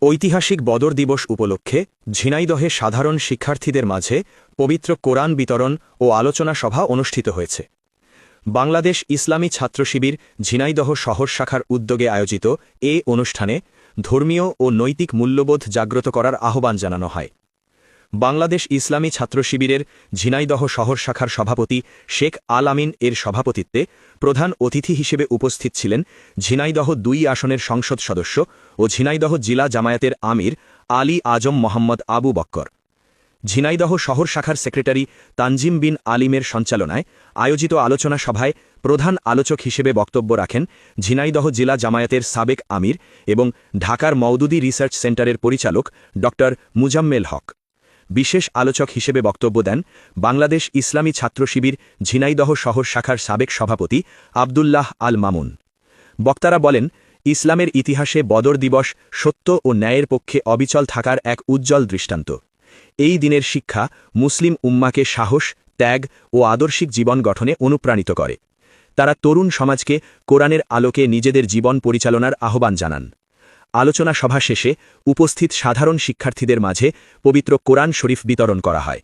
ঐতিহাসিক বদর দিবস উপলক্ষে ঝিনাইদহে সাধারণ শিক্ষার্থীদের মাঝে পবিত্র কোরআন বিতরণ ও আলোচনা সভা অনুষ্ঠিত হয়েছে। বাংলাদেশ ইসলামী ছাত্র শিবির ঝিনাইদহ শহর শাখার উদ্যোগে আয়োজিত এ অনুষ্ঠানে ধর্মীয় ও নৈতিক মূল্যবোধ জাগ্রত করার আহ্বান জানানো হয়। বাংলাদেশ ইসলামী ছাত্র শিবিরের ঝিনাইদহ শহর শাখার সভাপতি শেখ আল আমিন এর সভাপতিত্বে প্রধান অতিথি হিসেবে উপস্থিত ছিলেন ঝিনাইদহ ২ আসনের সংসদ সদস্য ও ঝিনাইদহ জেলা জামায়াতের আমির আলী আজম মোহাম্মদ আবু বক্কর। ঝিনাইদহ শহর শাখার সেক্রেটারি তানজিম বিন আলিমের সঞ্চালনায় আয়োজিত আলোচনা সভায় প্রধান আলোচক হিসেবে বক্তব্য রাখেন ঝিনাইদহ জেলা জামায়াতের সাবেক আমির এবং ঢাকার মওদুদী রিসার্চ সেন্টারের পরিচালক ড মুজাম্মেল হক। বিশেষ আলোচক হিসেবে বক্তব্য দেন বাংলাদেশ ইসলামী ছাত্র শিবির ঝিনাইদহ শহর শাখার সাবেক সভাপতি আবদুল্লাহ আল মামুন। বক্তারা বলেন, ইসলামের ইতিহাসে বদর দিবস সত্য ও ন্যায়ের পক্ষে অবিচল থাকার এক উজ্জ্বল দৃষ্টান্ত। এই দিনের শিক্ষা মুসলিম উম্মাকে সাহস, ত্যাগ ও আদর্শিক জীবন গঠনে অনুপ্রাণিত করে। তারা তরুণ সমাজকে কোরআনের আলোকে নিজেদের জীবন পরিচালনার আহ্বান জানান। আলোচনা সভা শেষে উপস্থিত সাধারণ শিক্ষার্থীদের মাঝে পবিত্র কোরআন শরীফ বিতরণ করা হয়।